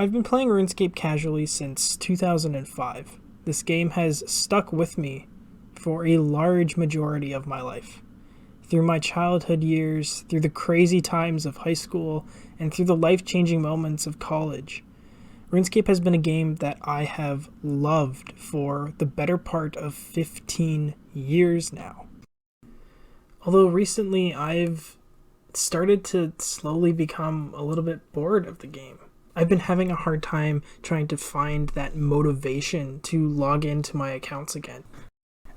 I've been playing RuneScape casually since 2005. This game has stuck with me for a large majority of my life. Through my childhood years, through the crazy times of high school, and through the life-changing moments of college. RuneScape has been a game that I have loved for the better part of 15 years now. Although recently I've started to slowly become a little bit bored of the game. I've been having a hard time trying to find that motivation to log into my accounts again.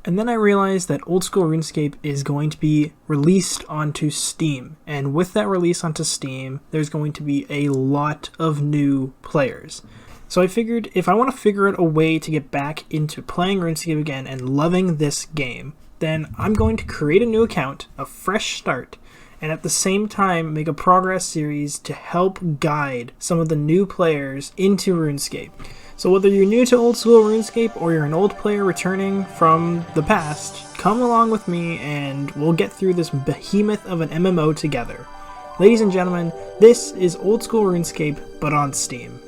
And then I realized that Oldschool Runescape is going to be released onto Steam. And with that release onto Steam, there's going to be a lot of new players. So I figured if I want to figure out a way to get back into playing RuneScape again and loving this game, then I'm going to create a new account, a fresh start, and at the same time make a progress series to help guide some of the new players into RuneScape. So whether you're new to Old School Runescape or you're an old player returning from the past, come along with me and we'll get through this behemoth of an MMO together. Ladies and gentlemen, this is Old School RuneScape, but on Steam.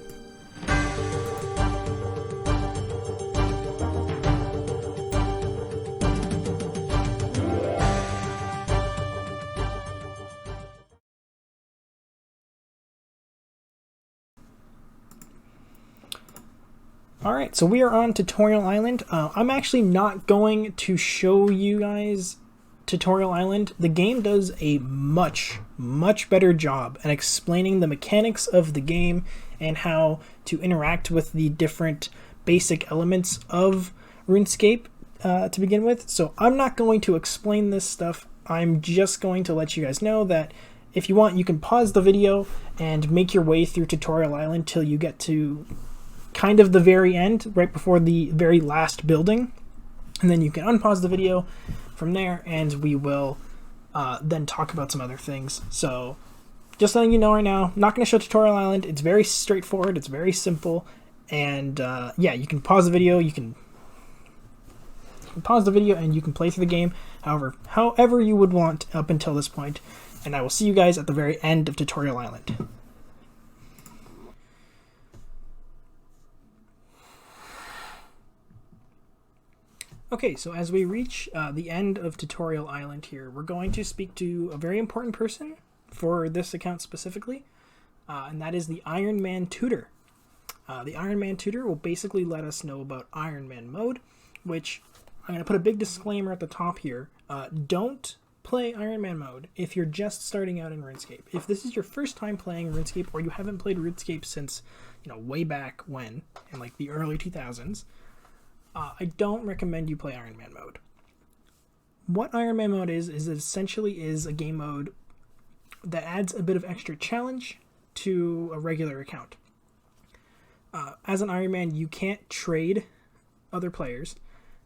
Alright, so we are on Tutorial Island. I'm actually not going to show you guys Tutorial Island. The game does a much better job at explaining the mechanics of the game and how to interact with the different basic elements of RuneScape to begin with. So I'm not going to explain this stuff. I'm just going to let you guys know that if you want, you can pause the video and make your way through Tutorial Island till you get to kind of the very end, right before the very last building, and then you can unpause the video from there and we will then talk about some other things. So just letting you know right now, I'm not going to show Tutorial Island. It's very straightforward, it's very simple, and yeah, you can pause the video, you can pause the video and you can play through the game however you would want up until this point, and I will see you guys at the very end of Tutorial Island. Okay, so as we reach the end of Tutorial Island here, we're going to speak to a very important person for this account specifically, and that is the Ironman Tutor. The Ironman Tutor will basically let us know about Ironman Mode, which I'm going to put a big disclaimer at the top here. Don't play Ironman Mode if you're just starting out in RuneScape. If this is your first time playing RuneScape or you haven't played RuneScape since, way back when, in like the early 2000s, I don't recommend you play Ironman Mode. What Ironman Mode is it essentially is a game mode that adds a bit of extra challenge to a regular account. As an Ironman, you can't trade other players.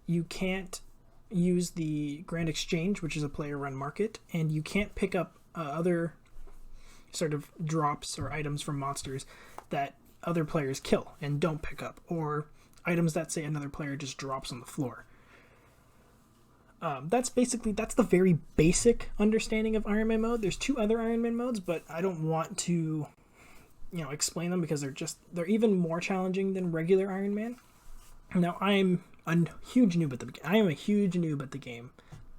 You can't use the Grand Exchange, which is a player-run market, and you can't pick up other sort of drops or items from monsters that other players kill and don't pick up, or items that say another player just drops on the floor. That's the very basic understanding of Ironman Mode. There's two other Ironman modes, but I don't want to, explain them because they're even more challenging than regular Ironman. Now, I'm a huge noob at the game,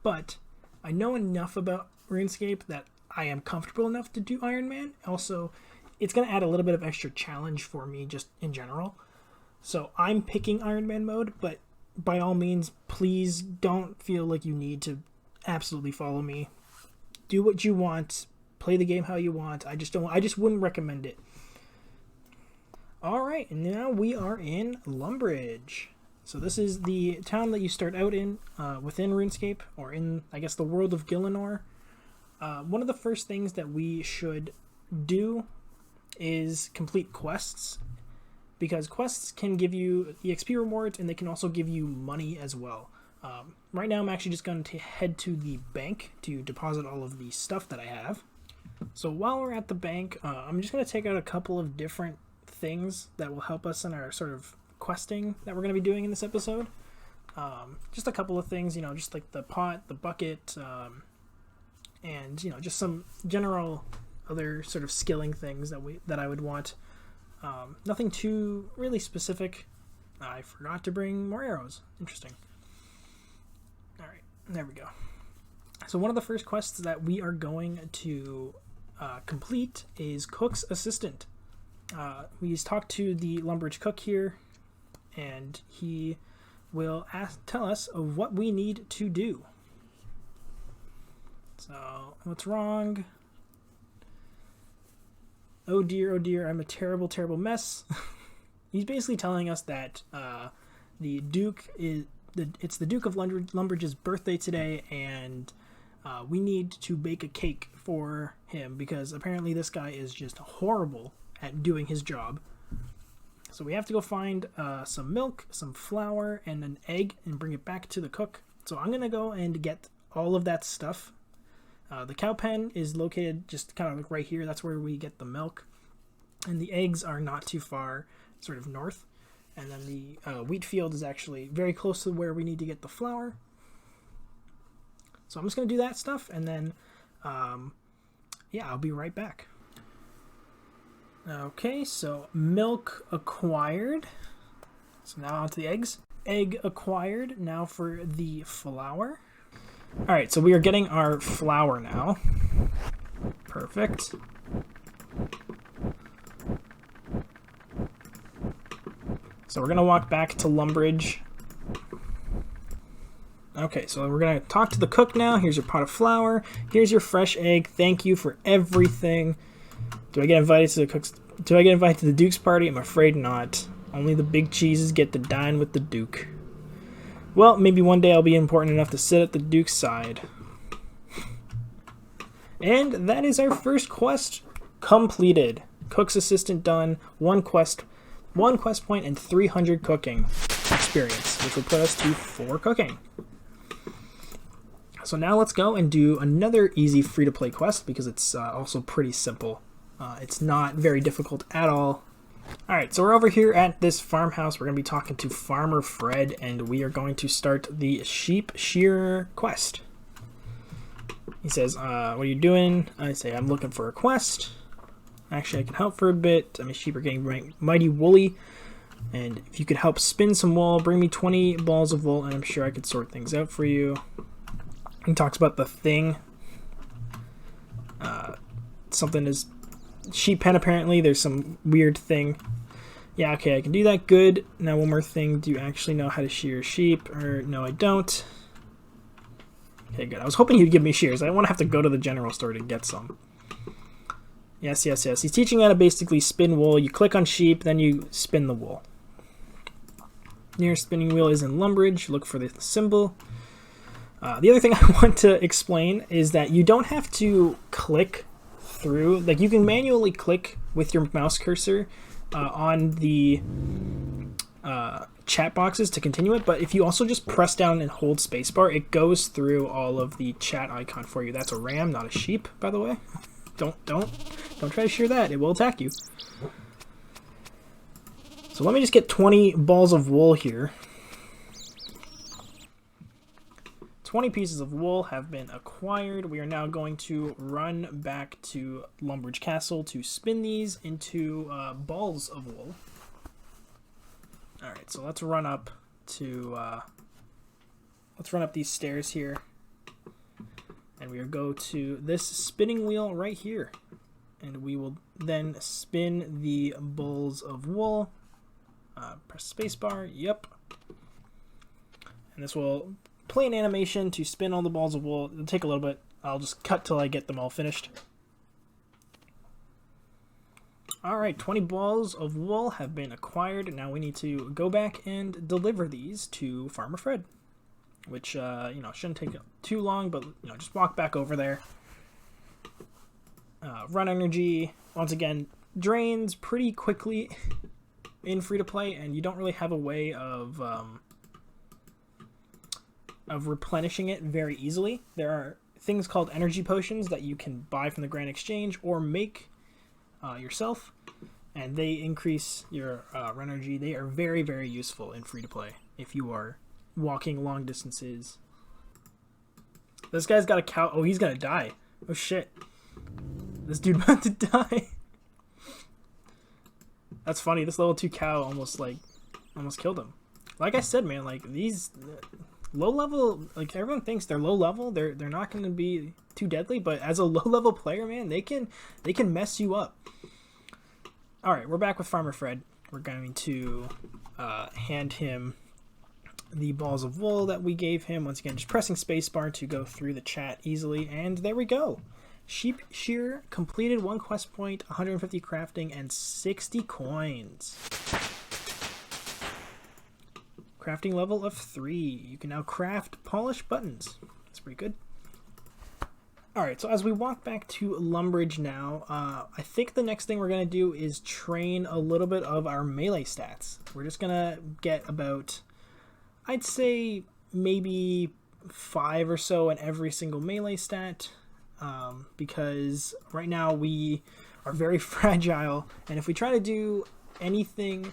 but I know enough about RuneScape that I am comfortable enough to do Ironman. Also, it's going to add a little bit of extra challenge for me just in general. So I'm picking Ironman Mode, but by all means, please don't feel like you need to absolutely follow me. Do what you want, play the game how you want. I just wouldn't recommend it. Alright, and now we are in Lumbridge. So this is the town that you start out in within RuneScape, or in, I guess, the world of Gielinor. One of the first things that we should do is complete quests, because quests can give you EXP rewards and they can also give you money as well. Right now I'm actually just going to head to the bank to deposit all of the stuff that I have. So while we're at the bank, I'm just going to take out a couple of different things that will help us in our sort of questing that we're going to be doing in this episode. Just a couple of things, just like the pot, the bucket, and just some general other sort of skilling things that I would want Nothing too really specific. I forgot to bring more arrows. Interesting. Alright, there we go. So one of the first quests that we are going to complete is Cook's Assistant. We just talked to the Lumbridge cook here, and he will tell us of what we need to do. So, what's wrong? Oh dear, I'm a terrible, terrible mess. He's basically telling us that the Duke it's the Duke of Lumbridge's birthday today, and we need to bake a cake for him because apparently this guy is just horrible at doing his job. So we have to go find some milk, some flour, and an egg and bring it back to the cook. So I'm going to go and get all of that stuff. The cow pen is located just kind of like right here. That's where we get the milk. And the eggs are not too far, sort of north. And then the wheat field is actually very close to where we need to get the flour. So I'm just going to do that stuff, and then, yeah, I'll be right back. Okay, so milk acquired. So now onto the eggs. Egg acquired. Now for the flour. Alright, so we are getting our flour now. Perfect. So we're going to walk back to Lumbridge. Okay, so we're going to talk to the cook now. Here's your pot of flour. Here's your fresh egg. Thank you for everything. Do I get invited to the cook's... Do I get invited to the Duke's party? I'm afraid not. Only the big cheeses get to dine with the Duke. Well, maybe one day I'll be important enough to sit at the Duke's side. And that is our first quest completed. Cook's Assistant done. One quest point, and 300 cooking experience, which will put us to 4 cooking. So now let's go and do another easy free-to-play quest because it's also pretty simple. It's not very difficult at all. Alright, so we're over here at this farmhouse. We're going to be talking to Farmer Fred, and we are going to start the sheep shearer quest. He says, what are you doing? I say, I'm looking for a quest. Actually, I can help for a bit. My sheep are getting mighty woolly. And if you could help spin some wool, bring me 20 balls of wool, and I'm sure I could sort things out for you. He talks about the thing. Something is... sheep pen, apparently. There's some weird thing. Yeah, okay, I can do that. Good. Now, one more thing. Do you actually know how to shear sheep? Or, no, I don't. Okay, good. I was hoping he'd give me shears. I don't want to have to go to the general store to get some. Yes. He's teaching how to basically spin wool. You click on sheep, then you spin the wool. Nearest spinning wheel is in Lumbridge. Look for the symbol. The other thing I want to explain is that you don't have to click through. Like, you can manually click with your mouse cursor on the chat boxes to continue it, but if you also just press down and hold spacebar, it goes through all of the chat icon for you. That's a ram, not a sheep, by the way. Don't try to shear that. It will attack you. So let me just get 20 balls of wool here. 20 pieces of wool have been acquired. We are now going to run back to Lumbridge Castle to spin these into balls of wool. Alright, so let's run up to these stairs here. And we will go to this spinning wheel right here. And we will then spin the balls of wool. Press spacebar, yep. And this will play an animation to spin all the balls of wool. It'll take a little bit. I'll just cut till I get them all finished. Alright, 20 balls of wool have been acquired. Now we need to go back and deliver these to Farmer Fred. Which, shouldn't take too long, but, just walk back over there. Run energy, once again, drains pretty quickly in free-to-play, and you don't really have a way of replenishing it very easily. There are things called energy potions that you can buy from the Grand Exchange or make yourself, and they increase your run energy. They are very, very useful in free-to-play if you are walking long distances. This guy's got a cow. Oh, he's gonna die. Oh, shit. This dude about to die. That's funny. This level 2 cow almost killed him. Like I said, man, like these low level, like everyone thinks they're low level, they're not going to be too deadly, but as a low level player, man, they can mess you up. All right, we're back with Farmer Fred. We're going to hand him the balls of wool that we gave him. Once again, just pressing spacebar to go through the chat easily, and there we go. Sheep shearer completed, 1 quest point, 150 crafting, and 60 coins. Crafting level of 3. You can now craft polished buttons. That's pretty good. Alright, so as we walk back to Lumbridge now, I think the next thing we're going to do is train a little bit of our melee stats. We're just going to get about, I'd say, maybe 5 or so in every single melee stat, because right now we are very fragile, and if we try to do anything...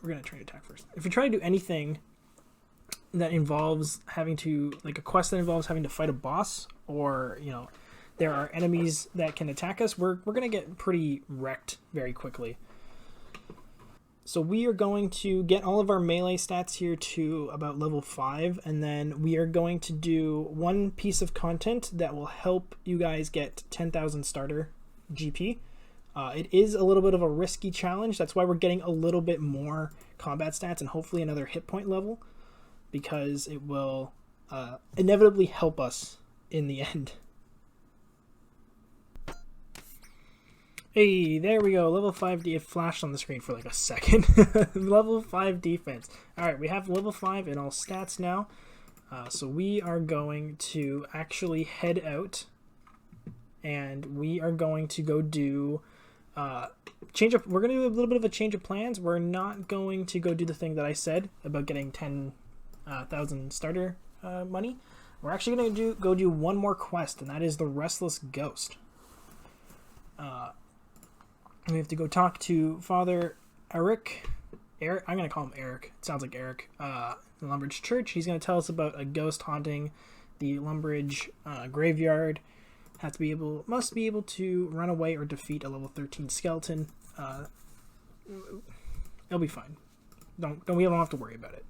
we're going to train attack first. If we try to do anything that involves having to, like a quest that involves having to fight a boss, or, you know, there are enemies that can attack us, we're going to get pretty wrecked very quickly. So we are going to get all of our melee stats here to about level 5, and then we are going to do one piece of content that will help you guys get 10,000 starter GP. It is a little bit of a risky challenge. That's why we're getting a little bit more combat stats and hopefully another hit point level, because it will inevitably help us in the end. Hey, there we go. Level 5 it flashed on the screen for like a second. Level 5 defense. Alright, we have level 5 in all stats now. So we are going to actually head out, and we are going to go do... we're going to do a little bit of a change of plans. We're not going to go do the thing that I said about getting 10,000 starter money. We're actually going to go do one more quest, and that is the Restless Ghost. We have to go talk to Father Eric. I'm going to call him Eric. It sounds like Eric. The Lumbridge Church. He's going to tell us about a ghost haunting the Lumbridge graveyard. Must be able to run away or defeat a level 13 skeleton. It'll be fine. We don't have to worry about it.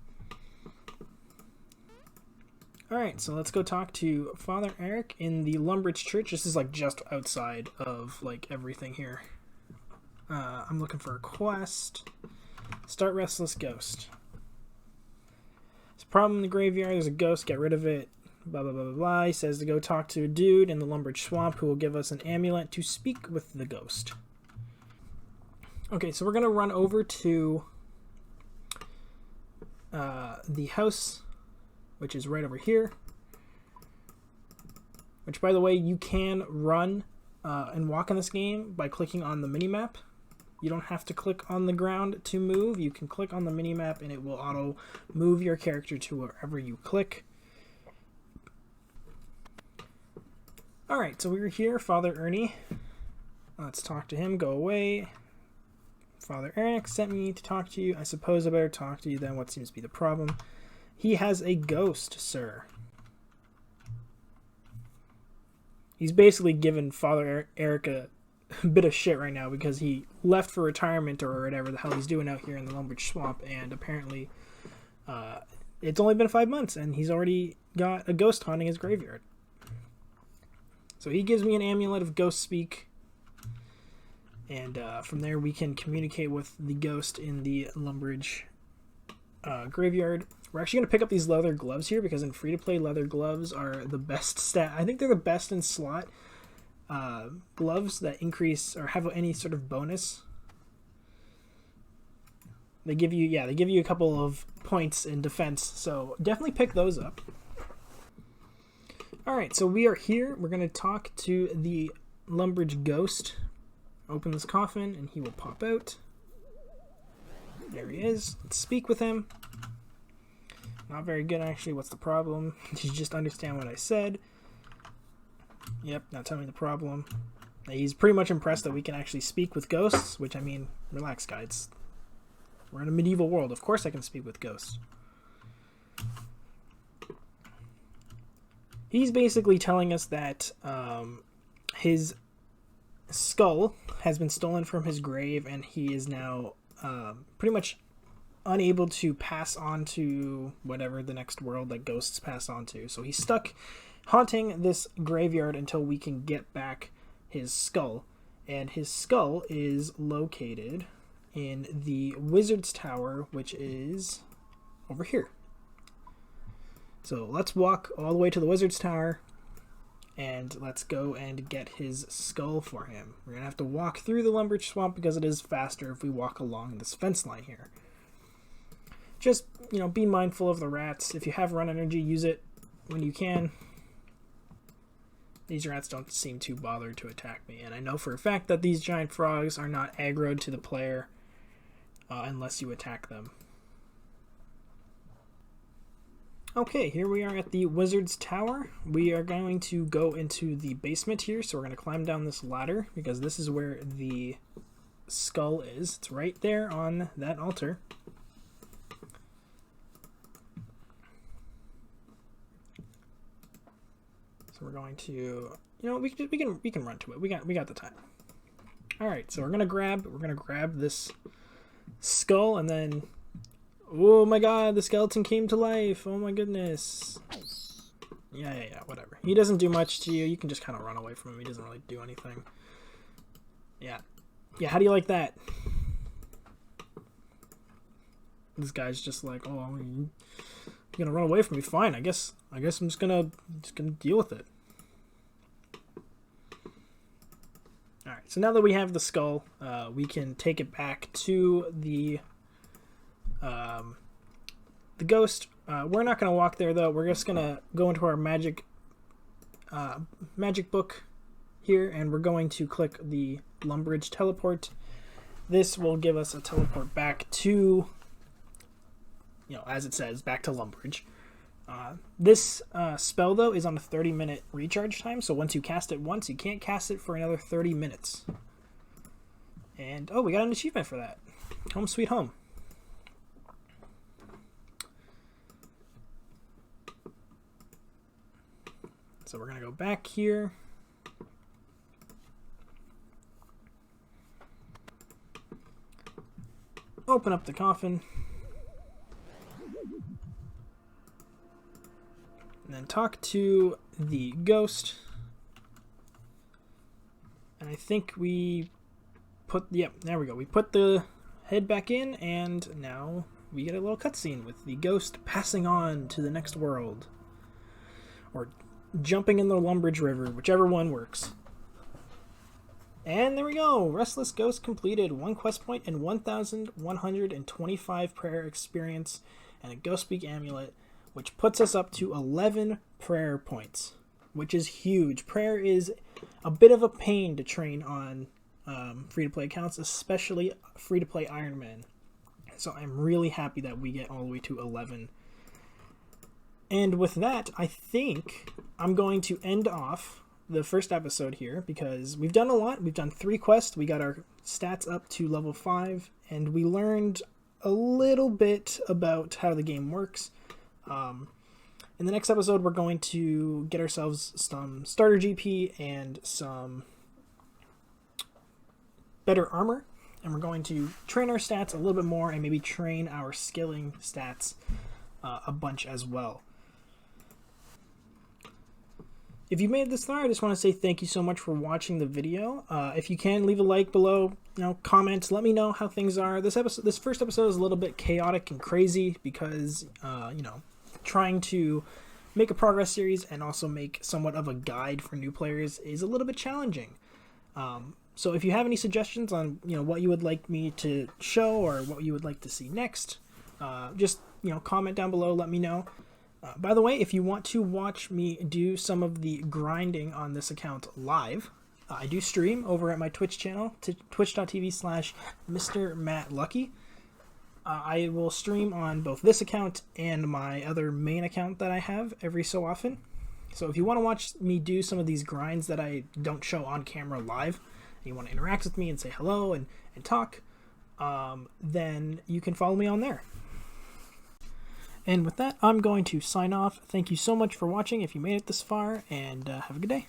Alright, so let's go talk to Father Eric in the Lumbridge Church. This is like just outside of like everything here. I'm looking for a quest. Start Restless Ghost. There's a problem in the graveyard. There's a ghost. Get rid of it. Blah, blah, blah, blah, blah. He says to go talk to a dude in the Lumbridge Swamp who will give us an amulet to speak with the ghost. Okay, so we're going to run over to the house, which is right over here. Which, by the way, you can run and walk in this game by clicking on the minimap. You don't have to click on the ground to move. You can click on the minimap and it will auto move your character to wherever you click. Alright, so we were here, Father Ernie. Let's talk to him. Go away. Father Eric sent me to talk to you. I suppose I better talk to you then. What seems to be the problem? He has a ghost, sir. He's basically given Father Eric a bit of shit right now because he left for retirement or whatever the hell he's doing out here in the Lumbridge Swamp, and apparently it's only been 5 months and he's already got a ghost haunting his graveyard. So he gives me an amulet of ghost speak, and from there we can communicate with the ghost in the Lumbridge graveyard. We're actually going to pick up these leather gloves here because in free-to-play leather gloves are the best stat. I think they're the best in slot gloves that increase or have any sort of bonus. They give you a couple of points in defense, so definitely pick those up. Alright, so we are here. We're going to talk to the Lumbridge ghost. Open this coffin and he will pop out. There he is. Let's speak with him. Not very good, actually. What's the problem? Did you just understand what I said? Yep, now tell me the problem. He's pretty much impressed that we can actually speak with ghosts, which, I mean, relax, guys. We're in a medieval world. Of course I can speak with ghosts. He's basically telling us that his skull has been stolen from his grave, and he is now pretty much unable to pass on to whatever the next world that ghosts pass on to. So he's stuck haunting this graveyard until we can get back his skull. And his skull is located in the Wizard's Tower, which is over here. So let's walk all the way to the Wizard's Tower, and let's go and get his skull for him. We're going to have to walk through the Lumberch Swamp because it is faster if we walk along this fence line here. Just, be mindful of the rats. If you have run energy, use it when you can. These rats don't seem too bothered to attack me, and I know for a fact that these giant frogs are not aggroed to the player unless you attack them. Okay, here we are at the Wizard's Tower. We are going to go into the basement here, so we're going to climb down this ladder because this is where the skull is. It's right there on that altar. So we're going to, we can run to it. We got the time. All right, so we're gonna grab this skull, and then, oh my God, the skeleton came to life. Oh my goodness. Yeah, whatever. He doesn't do much to you. You can just kind of run away from him. He doesn't really do anything. Yeah. How do you like that? This guy's just like, oh, you're gonna run away from me. Fine. I guess I'm just gonna deal with it. All right. So now that we have the skull, we can take it back to the ghost. We're not gonna walk there though. We're just gonna go into our magic book here, and we're going to click the Lumbridge teleport. This will give us a teleport back to, as it says, back to Lumbridge. This spell, though, is on a 30-minute recharge time, so once you cast it once, you can't cast it for another 30 minutes. And, we got an achievement for that. Home sweet home. So we're going to go back here. Open up the coffin. And then talk to the ghost. And I think we there we go. We put the head back in, and now we get a little cutscene with the ghost passing on to the next world. Or jumping in the Lumbridge River, whichever one works. And there we go. Restless Ghost completed. 1 quest point and 1,125 prayer experience and a Ghost Speak amulet, which puts us up to 11 prayer points, which is huge. Prayer is a bit of a pain to train on free-to-play accounts, especially free-to-play Ironman. So I'm really happy that we get all the way to 11. And with that, I think I'm going to end off the first episode here because we've done a lot. We've done 3 quests. We got our stats up to level 5, and we learned a little bit about how the game works. In the next episode, we're going to get ourselves some starter GP and some better armor, and we're going to train our stats a little bit more and maybe train our skilling stats a bunch as well. If you made it this far, I just want to say thank you so much for watching the video. If you can, leave a like below, comment, let me know how things are. This first episode is a little bit chaotic and crazy because, trying to make a progress series and also make somewhat of a guide for new players is a little bit challenging. So if you have any suggestions on, what you would like me to show or what you would like to see next, just, comment down below, let me know. By the way, if you want to watch me do some of the grinding on this account live, I do stream over at my Twitch channel, twitch.tv/MrMattLucky. I will stream on both this account and my other main account that I have every so often. So if you want to watch me do some of these grinds that I don't show on camera live, and you want to interact with me and say hello and talk, then you can follow me on there. And with that, I'm going to sign off. Thank you so much for watching if you made it this far, and have a good day.